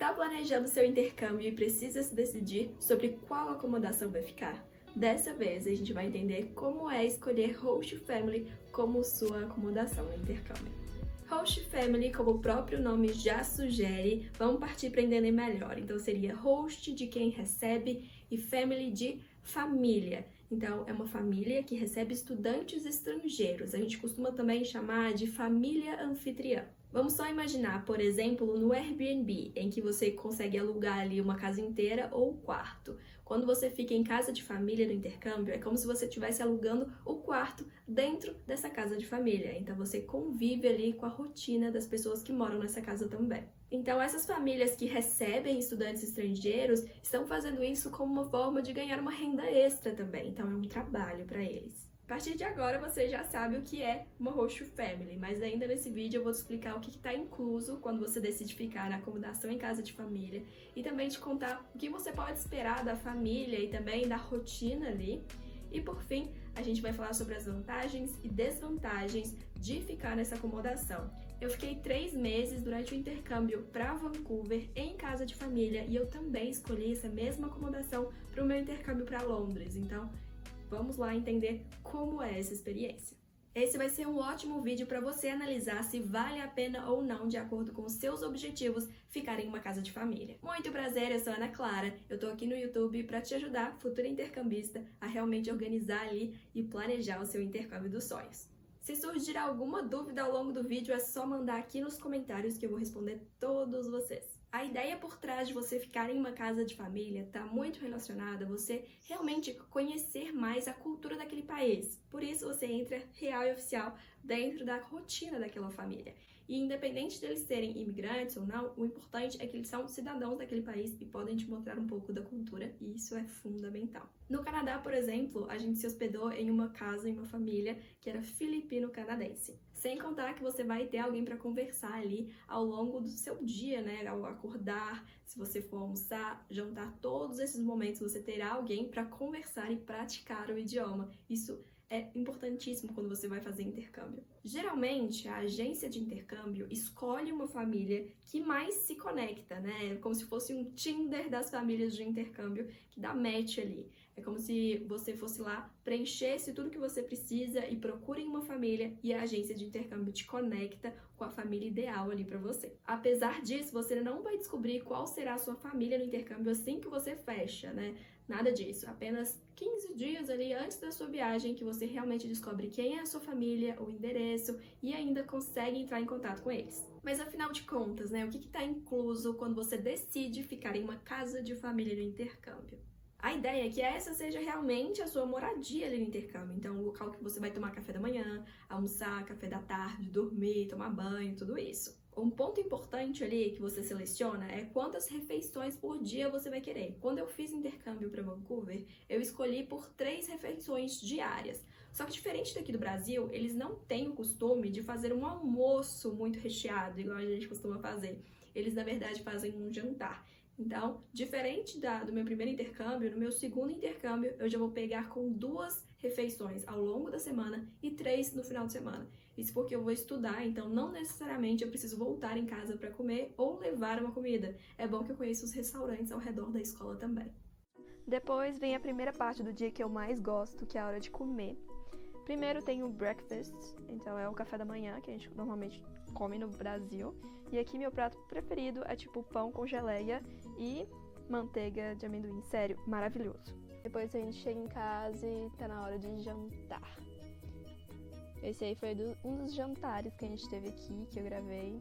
Está planejando seu intercâmbio e precisa se decidir sobre qual acomodação vai ficar? Dessa vez, a gente vai entender como é escolher Host Family como sua acomodação no intercâmbio. Host Family, como o próprio nome já sugere, vamos partir para entender melhor. Então, seria host de quem recebe e family de família. Então, é uma família que recebe estudantes estrangeiros. A gente costuma também chamar de família anfitriã. Vamos só imaginar, por exemplo, no Airbnb, em que você consegue alugar ali uma casa inteira ou quarto. Quando você fica em casa de família no intercâmbio, é como se você estivesse alugando o quarto dentro dessa casa de família. Então, você convive ali com a rotina das pessoas que moram nessa casa também. Então, essas famílias que recebem estudantes estrangeiros estão fazendo isso como uma forma de ganhar uma renda extra também. Então, é um trabalho para eles. A partir de agora você já sabe o que é uma host family, mas ainda nesse vídeo eu vou te explicar o que está incluso quando você decide ficar na acomodação em casa de família e também te contar o que você pode esperar da família e também da rotina ali. E por fim, a gente vai falar sobre as vantagens e desvantagens de ficar nessa acomodação. Eu fiquei 3 meses durante o intercâmbio para Vancouver em casa de família e eu também escolhi essa mesma acomodação para o meu intercâmbio para Londres, então vamos lá entender como é essa experiência. Esse vai ser um ótimo vídeo para você analisar se vale a pena ou não, de acordo com os seus objetivos, ficar em uma casa de família. Muito prazer, eu sou a Ana Clara, eu tô aqui no YouTube para te ajudar, futura intercambista, a realmente organizar ali e planejar o seu intercâmbio dos sonhos. Se surgir alguma dúvida ao longo do vídeo, é só mandar aqui nos comentários que eu vou responder todos vocês. A ideia por trás de você ficar em uma casa de família está muito relacionada a você realmente conhecer mais a cultura daquele país. Por isso você entra real e oficial dentro da rotina daquela família. E independente deles serem imigrantes ou não, o importante é que eles são cidadãos daquele país e podem te mostrar um pouco da cultura, e isso é fundamental. No Canadá, por exemplo, a gente se hospedou em uma casa, em uma família que era filipino-canadense. Sem contar que você vai ter alguém para conversar ali ao longo do seu dia, né? Ao acordar, se você for almoçar, jantar, todos esses momentos você terá alguém para conversar e praticar o idioma. Isso é importantíssimo quando você vai fazer intercâmbio. Geralmente, a agência de intercâmbio escolhe uma família que mais se conecta, né? Como se fosse um Tinder das famílias de intercâmbio que dá match ali. É como se você fosse lá, preenchesse tudo que você precisa e procure uma família e a agência de intercâmbio te conecta com a família ideal ali para você. Apesar disso, você não vai descobrir qual será a sua família no intercâmbio assim que você fecha, né? Nada disso. Apenas 15 dias ali antes da sua viagem que você realmente descobre quem é a sua família, o endereço e ainda consegue entrar em contato com eles. Mas afinal de contas, né? O que está incluso quando você decide ficar em uma casa de família no intercâmbio? A ideia é que essa seja realmente a sua moradia ali no intercâmbio. Então, o local que você vai tomar café da manhã, almoçar, café da tarde, dormir, tomar banho, tudo isso. Um ponto importante ali que você seleciona é quantas refeições por dia você vai querer. Quando eu fiz intercâmbio para Vancouver, eu escolhi por 3 refeições diárias. Só que diferente daqui do Brasil, eles não têm o costume de fazer um almoço muito recheado, igual a gente costuma fazer. Eles, na verdade, fazem um jantar. Então, diferente do meu primeiro intercâmbio, no meu segundo intercâmbio, eu já vou pegar com 2 refeições ao longo da semana e 3 no final de semana. Isso porque eu vou estudar, então não necessariamente eu preciso voltar em casa para comer ou levar uma comida. É bom que eu conheça os restaurantes ao redor da escola também. Depois vem a primeira parte do dia que eu mais gosto, que é a hora de comer. Primeiro tem o breakfast, então é o café da manhã, que a gente normalmente come no Brasil. E aqui meu prato preferido é tipo pão com geleia e manteiga de amendoim. Sério, maravilhoso. Depois a gente chega em casa e tá na hora de jantar. Esse aí foi um dos jantares que a gente teve aqui, que eu gravei.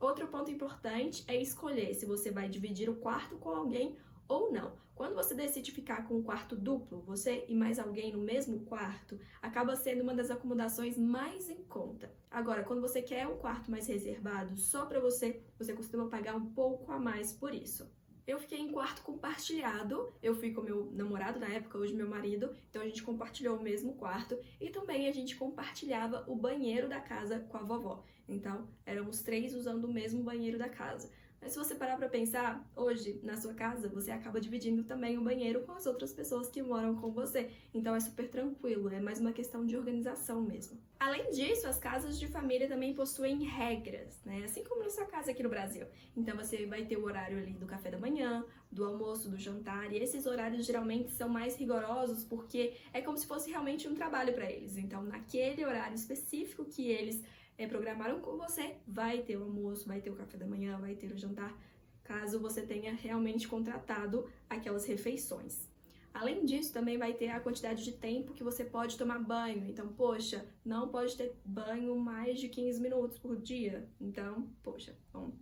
Outro ponto importante é escolher se você vai dividir o quarto com alguém ou não. Quando você decide ficar com um quarto duplo, você e mais alguém no mesmo quarto, acaba sendo uma das acomodações mais em conta. Agora, quando você quer um quarto mais reservado só para você, você costuma pagar um pouco a mais por isso. Eu fiquei em quarto compartilhado, eu fui com meu namorado na época, hoje meu marido, então a gente compartilhou o mesmo quarto e também a gente compartilhava o banheiro da casa com a vovó. Então, éramos 3 usando o mesmo banheiro da casa. Mas se você parar pra pensar, hoje, na sua casa, você acaba dividindo também o banheiro com as outras pessoas que moram com você. Então é super tranquilo, é mais uma questão de organização mesmo. Além disso, as casas de família também possuem regras, né? Assim como na sua casa aqui no Brasil. Então você vai ter o horário ali do café da manhã, do almoço, do jantar, e esses horários geralmente são mais rigorosos porque é como se fosse realmente um trabalho para eles. Então, naquele horário específico que eles programaram com você, vai ter o almoço, vai ter o café da manhã, vai ter o jantar, caso você tenha realmente contratado aquelas refeições. Além disso, também vai ter a quantidade de tempo que você pode tomar banho. Então, poxa, não pode ter banho mais de 15 minutos por dia. Então, poxa, vamos,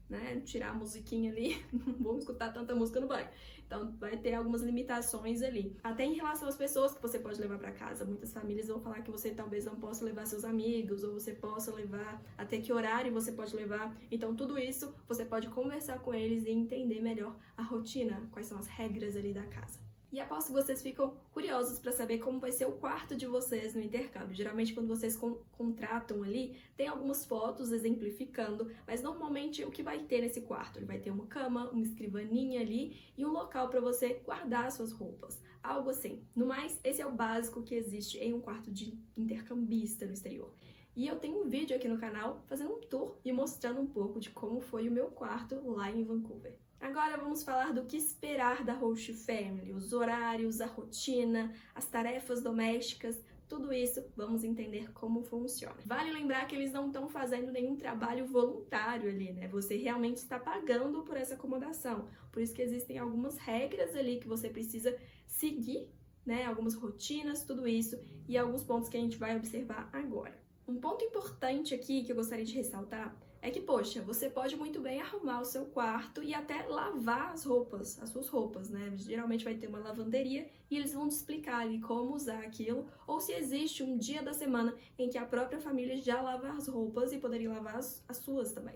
né, tirar a musiquinha ali, não vamos escutar tanta música no banho. Então, vai ter algumas limitações ali. Até em relação às pessoas que você pode levar para casa. Muitas famílias vão falar que você talvez não possa levar seus amigos, ou você possa levar, até que horário você pode levar. Então, tudo isso você pode conversar com eles e entender melhor a rotina, quais são as regras ali da casa. E aposto que vocês ficam curiosos para saber como vai ser o quarto de vocês no intercâmbio. Geralmente, quando vocês contratam ali, tem algumas fotos exemplificando, mas normalmente o que vai ter nesse quarto? Ele vai ter uma cama, uma escrivaninha ali e um local para você guardar suas roupas. Algo assim. No mais, esse é o básico que existe em um quarto de intercambista no exterior. E eu tenho um vídeo aqui no canal fazendo um tour e mostrando um pouco de como foi o meu quarto lá em Vancouver. Agora vamos falar do que esperar da Host Family, os horários, a rotina, as tarefas domésticas, tudo isso vamos entender como funciona. Vale lembrar que eles não estão fazendo nenhum trabalho voluntário ali, né? Você realmente está pagando por essa acomodação. Por isso que existem algumas regras ali que você precisa seguir, né? Algumas rotinas, tudo isso e alguns pontos que a gente vai observar agora. Um ponto importante aqui que eu gostaria de ressaltar é que, poxa, você pode muito bem arrumar o seu quarto e até lavar as suas roupas, né? Geralmente vai ter uma lavanderia e eles vão te explicar ali como usar aquilo, ou se existe um dia da semana em que a própria família já lava as roupas e poderia lavar as suas também.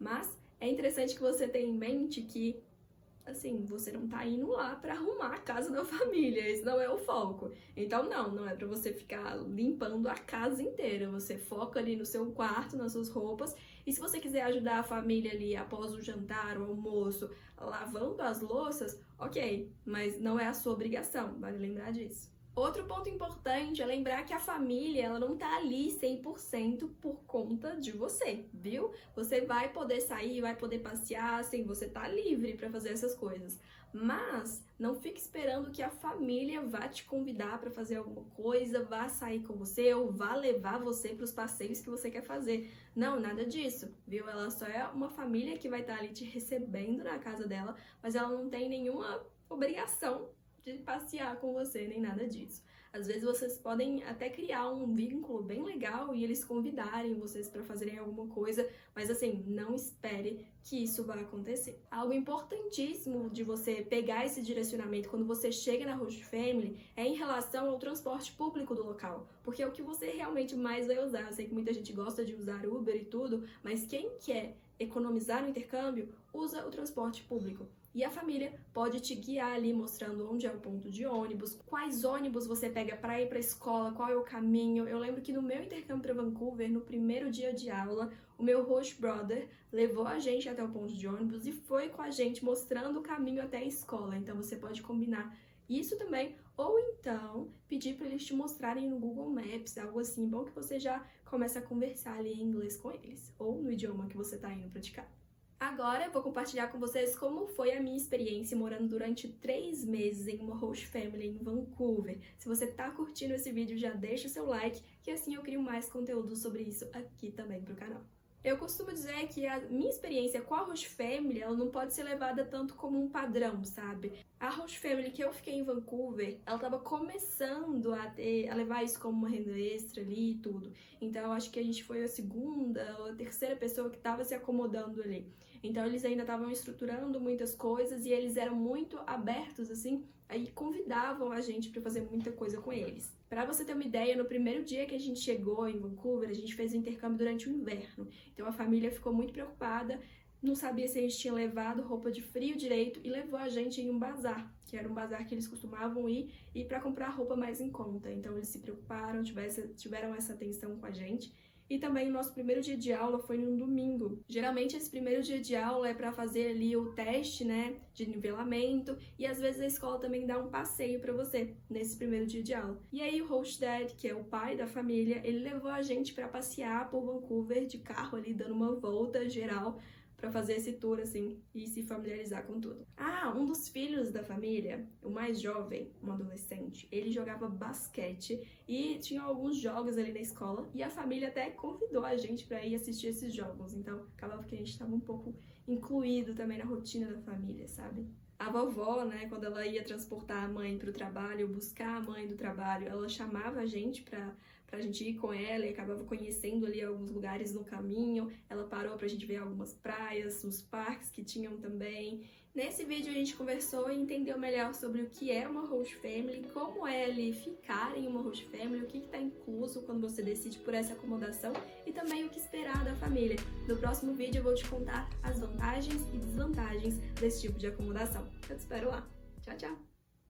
Mas é interessante que você tenha em mente que, assim, você não tá indo lá pra arrumar a casa da família, esse não é o foco. Então não é pra você ficar limpando a casa inteira, você foca ali no seu quarto, nas suas roupas, e se você quiser ajudar a família ali após o jantar, o almoço, lavando as louças, ok, mas não é a sua obrigação, vale lembrar disso. Outro ponto importante é lembrar que a família, ela não tá ali 100% por conta de você, viu? Você vai poder sair, vai poder passear, assim, você tá livre para fazer essas coisas. Mas não fique esperando que a família vá te convidar para fazer alguma coisa, vá sair com você ou vá levar você para os passeios que você quer fazer. Não, nada disso, viu? Ela só é uma família que vai estar ali te recebendo na casa dela, mas ela não tem nenhuma obrigação de passear com você, nem nada disso. Às vezes vocês podem até criar um vínculo bem legal e eles convidarem vocês para fazerem alguma coisa, mas assim, não espere que isso vai acontecer. Algo importantíssimo de você pegar esse direcionamento quando você chega na Host Family é em relação ao transporte público do local, porque é o que você realmente mais vai usar. Eu sei que muita gente gosta de usar Uber e tudo, mas quem quer economizar no intercâmbio, usa o transporte público. E a família pode te guiar ali, mostrando onde é o ponto de ônibus, quais ônibus você pega para ir para a escola, qual é o caminho. Eu lembro que no meu intercâmbio para Vancouver, no primeiro dia de aula, o meu host brother levou a gente até o ponto de ônibus e foi com a gente mostrando o caminho até a escola. Então você pode combinar isso também, ou então pedir para eles te mostrarem no Google Maps, algo assim, bom que você já começa a conversar ali em inglês com eles, ou no idioma que você está indo praticar. Agora eu vou compartilhar com vocês como foi a minha experiência morando durante 3 meses em uma host family em Vancouver. Se você tá curtindo esse vídeo, já deixa o seu like, que assim eu crio mais conteúdo sobre isso aqui também pro canal. Eu costumo dizer que a minha experiência com a host family, ela não pode ser levada tanto como um padrão, sabe? A host family que eu fiquei em Vancouver, ela tava começando a levar isso como uma renda extra ali e tudo. Então eu acho que a gente foi a segunda ou a terceira pessoa que tava se acomodando ali. Então eles ainda estavam estruturando muitas coisas e eles eram muito abertos, assim, aí convidavam a gente para fazer muita coisa com eles. Para você ter uma ideia, no primeiro dia que a gente chegou em Vancouver, a gente fez o intercâmbio durante o inverno. Então a família ficou muito preocupada, não sabia se a gente tinha levado roupa de frio direito e levou a gente em um bazar, que era um bazar que eles costumavam ir para comprar roupa mais em conta. Então eles se preocuparam, tiveram essa atenção com a gente. E também o nosso primeiro dia de aula foi num domingo. Geralmente esse primeiro dia de aula é para fazer ali o teste, né, de nivelamento, e às vezes a escola também dá um passeio para você nesse primeiro dia de aula. E aí o host dad, que é o pai da família, ele levou a gente para passear por Vancouver de carro ali, dando uma volta geral para fazer esse tour, assim, e se familiarizar com tudo. Ah, um dos filhos da família, o mais jovem, um adolescente, ele jogava basquete e tinha alguns jogos ali na escola, e a família até convidou a gente para ir assistir esses jogos, então acabava que a gente estava um pouco incluído também na rotina da família, sabe? A vovó, né, quando ela ia transportar a mãe para o trabalho, buscar a mãe do trabalho, ela chamava a gente pra gente ir com ela e acabava conhecendo ali alguns lugares no caminho. Ela parou pra gente ver algumas praias, os parques que tinham também. Nesse vídeo a gente conversou e entendeu melhor sobre o que é uma host family, como é ali ficar em uma host family, o que está incluso quando você decide por essa acomodação e também o que esperar da família. No próximo vídeo eu vou te contar as vantagens e desvantagens desse tipo de acomodação. Eu te espero lá. Tchau, tchau!